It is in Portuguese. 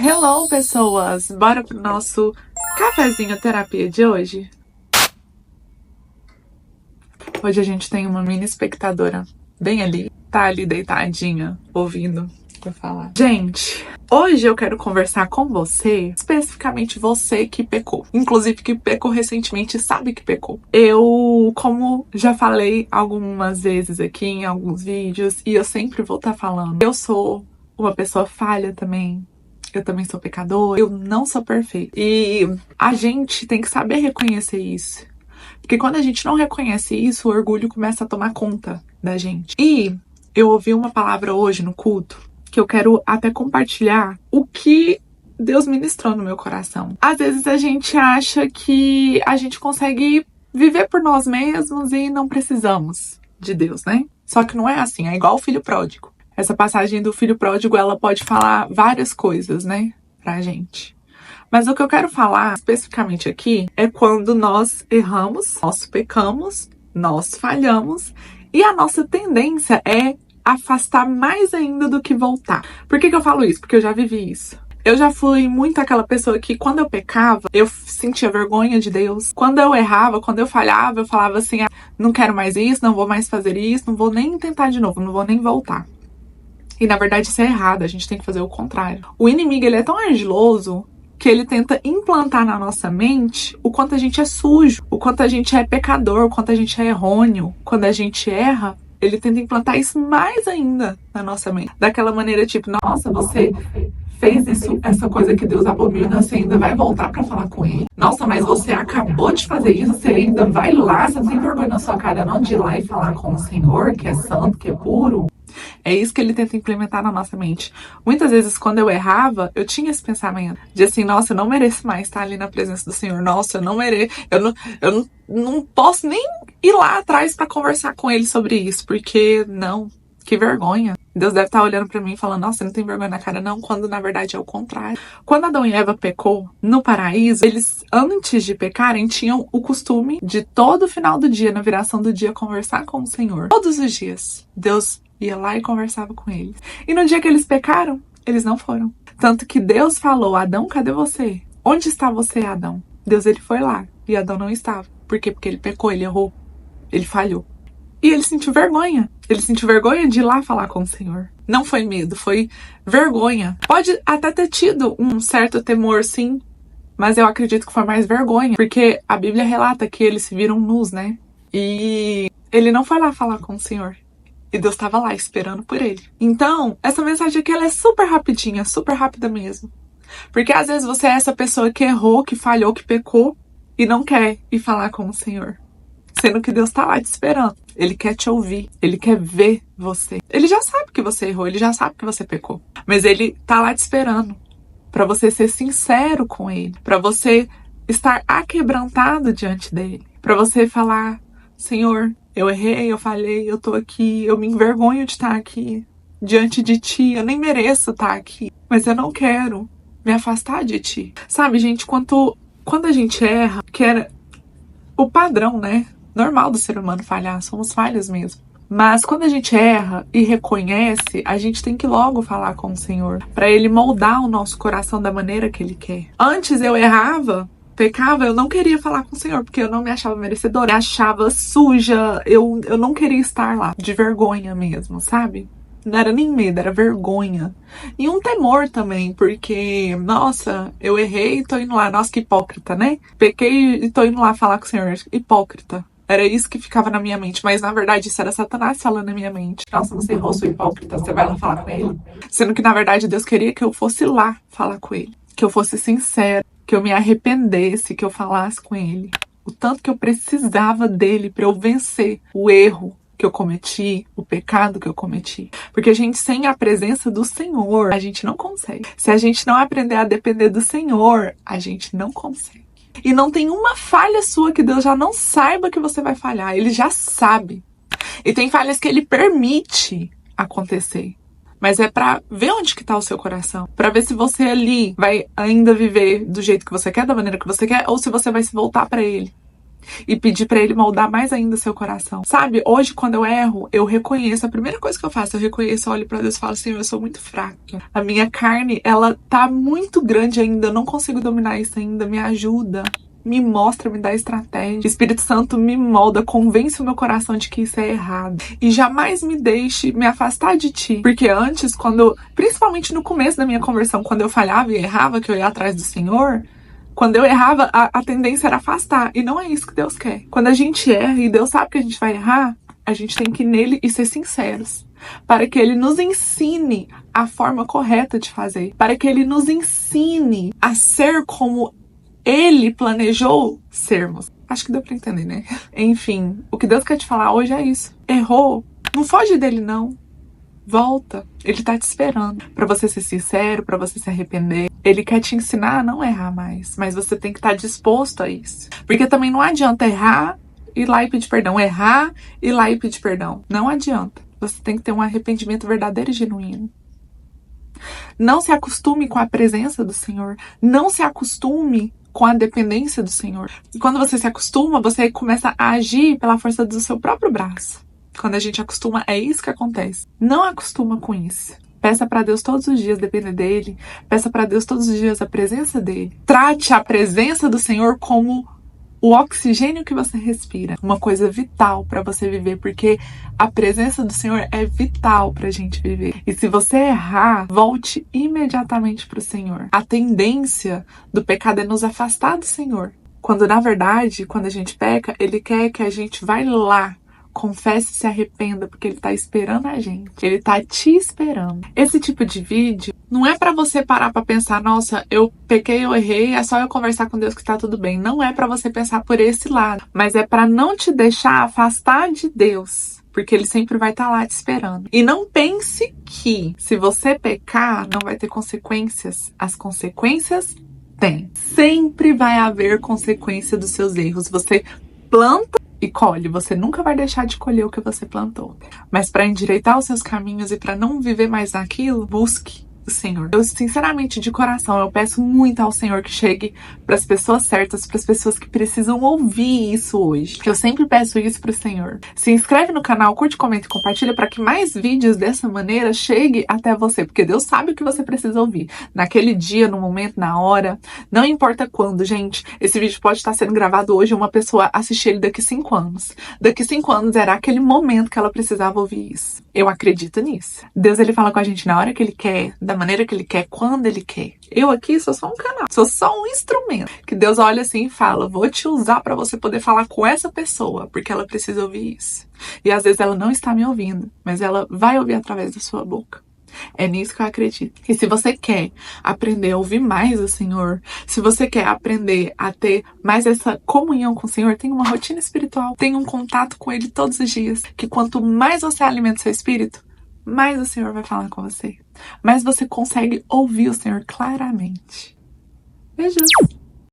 Hello, pessoas! Bora pro nosso cafezinho terapia de hoje? Hoje a gente tem uma mini espectadora bem ali, tá ali deitadinha, ouvindo eu falar. Gente, hoje eu quero conversar com você, especificamente você que pecou. Inclusive que pecou recentemente e sabe que pecou. Eu, como já falei algumas vezes aqui em alguns vídeos, e eu sempre vou estar falando, eu sou uma pessoa falha também. Eu também sou pecador, eu não sou perfeita. E a gente tem que saber reconhecer isso. Porque quando a gente não reconhece isso, o orgulho começa a tomar conta da gente. E eu ouvi uma palavra hoje no culto que eu quero até compartilhar o que Deus ministrou no meu coração. Às vezes a gente acha que a gente consegue viver por nós mesmos e não precisamos de Deus, né? Só que não é assim, é igual o filho pródigo. Essa passagem do filho pródigo, ela pode falar várias coisas, né, pra gente. Mas o que eu quero falar especificamente aqui é quando nós erramos, nós pecamos, nós falhamos e a nossa tendência é afastar mais ainda do que voltar. Por que eu falo isso? Porque eu já vivi isso. Eu já fui muito aquela pessoa que quando eu pecava, eu sentia vergonha de Deus. Quando eu errava, quando eu falhava, eu falava assim, não quero mais isso, não vou mais fazer isso, não vou nem tentar de novo, não vou nem voltar. E na verdade isso é errado, a gente tem que fazer o contrário. O inimigo, ele é tão ardiloso que ele tenta implantar na nossa mente o quanto a gente é sujo, o quanto a gente é pecador, o quanto a gente é errôneo. Quando a gente erra, ele tenta implantar isso mais ainda na nossa mente. Daquela maneira tipo, nossa, você fez isso, essa coisa que Deus abomina, você ainda vai voltar pra falar com ele? Nossa, mas você acabou de fazer isso, você ainda vai lá, você tem vergonha na sua cara não de ir lá e falar com o Senhor, que é santo, que é puro? É isso que ele tenta implementar na nossa mente. Muitas vezes, quando eu errava, eu tinha esse pensamento de assim, nossa, eu não mereço mais estar ali na presença do Senhor. Nossa, eu não mereço, eu não posso nem ir lá atrás para conversar com ele sobre isso, porque não, que vergonha. Deus deve estar olhando para mim e falando, nossa, você não tem vergonha na cara não, quando na verdade é o contrário. Quando Adão e Eva pecou no paraíso, eles, antes de pecarem, tinham o costume de todo final do dia, na viração do dia, conversar com o Senhor. Todos os dias, Deus ia lá e conversava com eles. E no dia que eles pecaram, eles não foram. Tanto que Deus falou, Adão, cadê você? Onde está você, Adão? Deus, ele foi lá e Adão não estava. Por quê? Porque ele pecou, ele errou, ele falhou. E ele sentiu vergonha. Ele sentiu vergonha de ir lá falar com o Senhor. Não foi medo, foi vergonha. Pode até ter tido um certo temor, sim, mas eu acredito que foi mais vergonha, porque a Bíblia relata que eles se viram nus, né? E ele não foi lá falar com o Senhor. E Deus estava lá esperando por ele. Então, essa mensagem aqui ela é super rapidinha, super rápida mesmo. Porque às vezes você é essa pessoa que errou, que falhou, que pecou e não quer ir falar com o Senhor. Sendo que Deus tá lá te esperando. Ele quer te ouvir, ele quer ver você. Ele já sabe que você errou, ele já sabe que você pecou. Mas ele tá lá te esperando para você ser sincero com ele, para você estar aquebrantado diante dele, para você falar, Senhor, eu errei, eu falhei, eu tô aqui, eu me envergonho de estar aqui diante de ti, eu nem mereço estar aqui, mas eu não quero me afastar de ti. Sabe, gente, quando a gente erra, que era o padrão, né? Normal do ser humano falhar, somos falhos mesmo. Mas quando a gente erra e reconhece, a gente tem que logo falar com o Senhor, para ele moldar o nosso coração da maneira que ele quer. Antes eu errava, pecava, eu não queria falar com o Senhor, porque eu não me achava merecedora, me achava suja, eu não queria estar lá, de vergonha mesmo, sabe? Não era nem medo, era vergonha. E um temor também, porque, nossa, eu errei e tô indo lá, nossa, que hipócrita, né? Pequei e tô indo lá falar com o Senhor, hipócrita. Era isso que ficava na minha mente, mas na verdade isso era Satanás falando na minha mente. Nossa, você errou, sua hipócrita, você vai lá falar com ele? Sendo que na verdade Deus queria que eu fosse lá falar com ele, que eu fosse sincera, que eu me arrependesse, que eu falasse com ele. O tanto que eu precisava dele para eu vencer o erro que eu cometi, o pecado que eu cometi. Porque a gente, sem a presença do Senhor, a gente não consegue. Se a gente não aprender a depender do Senhor, a gente não consegue. E não tem uma falha sua que Deus já não saiba que você vai falhar. Ele já sabe. E tem falhas que ele permite acontecer. Mas é pra ver onde que tá o seu coração. Pra ver se você ali vai ainda viver do jeito que você quer, da maneira que você quer, ou se você vai se voltar pra ele. e pedir pra ele moldar mais ainda seu coração. Sabe, hoje quando eu erro, eu reconheço, a primeira coisa que eu faço, eu reconheço, eu olho pra Deus e falo, Senhor, eu sou muito fraca. A minha carne, ela tá muito grande ainda, eu não consigo dominar isso ainda, me ajuda. Me mostra, me dá estratégia. O Espírito Santo me molda, convence o meu coração de que isso é errado. E jamais me deixe me afastar de ti. Porque antes, principalmente no começo da minha conversão, quando eu falhava e errava, que eu ia atrás do Senhor, quando eu errava, a tendência era afastar. E não é isso que Deus quer. Quando a gente erra e Deus sabe que a gente vai errar, a gente tem que ir nele e ser sinceros. Para que ele nos ensine a forma correta de fazer. Para que ele nos ensine a ser como ele planejou sermos. Acho que deu pra entender, né? Enfim, o que Deus quer te falar hoje é isso. Errou. Não foge dele, não. Volta. Ele tá te esperando. Pra você ser sincero, pra você se arrepender. Ele quer te ensinar a não errar mais. Mas você tem que estar disposto a isso. Porque também não adianta errar, ir lá e pedir perdão. Errar, ir lá e pedir perdão. Não adianta. Você tem que ter um arrependimento verdadeiro e genuíno. Não se acostume com a presença do Senhor. Não se acostume com a dependência do Senhor. E quando você se acostuma, você começa a agir pela força do seu próprio braço. Quando a gente acostuma, é isso que acontece. Não acostuma com isso. Peça para Deus todos os dias depender dele. Peça para Deus todos os dias a presença dele. Trate a presença do Senhor como o oxigênio que você respira. Uma coisa vital para você viver, porque a presença do Senhor é vital pra gente viver. E se você errar, volte imediatamente pro Senhor. A tendência do pecado é nos afastar do Senhor. Quando, na verdade, quando a gente peca, Ele quer que a gente vá lá, confesse e se arrependa, porque Ele tá esperando a gente. Ele tá te esperando. Esse tipo de vídeo não é pra você parar pra pensar, nossa, eu pequei, eu errei, é só eu conversar com Deus que tá tudo bem. Não é pra você pensar por esse lado, mas é pra não te deixar afastar de Deus. Porque ele sempre vai estar lá te esperando. E não pense que se você pecar, não vai ter consequências. As consequências tem. Sempre vai haver consequência dos seus erros. Você planta e colhe. Você nunca vai deixar de colher o que você plantou. Mas para endireitar os seus caminhos e para não viver mais naquilo, busque o Senhor. Eu, sinceramente, de coração, eu peço muito ao Senhor que chegue para as pessoas certas, para as pessoas que precisam ouvir isso hoje. Eu sempre peço isso pro Senhor. Se inscreve no canal, curte, comenta e compartilha para que mais vídeos dessa maneira chegue até você, porque Deus sabe o que você precisa ouvir. Naquele dia, no momento, na hora, não importa quando, gente. Esse vídeo pode estar sendo gravado hoje e uma pessoa assistir ele daqui 5 anos. Daqui 5 anos era aquele momento que ela precisava ouvir isso. Eu acredito nisso. Deus, ele fala com a gente na hora que ele quer, da maneira que ele quer, quando ele quer. Eu aqui sou só um canal, sou só um instrumento. Que Deus olha assim e fala, vou te usar para você poder falar com essa pessoa, porque ela precisa ouvir isso. E às vezes ela não está me ouvindo, mas ela vai ouvir através da sua boca. É nisso que eu acredito. E se você quer aprender a ouvir mais o Senhor, se você quer aprender a ter mais essa comunhão com o Senhor, tenha uma rotina espiritual, tenha um contato com Ele todos os dias, que quanto mais você alimenta o seu espírito, mais o Senhor vai falar com você. Mais você consegue ouvir o Senhor claramente. Beijos!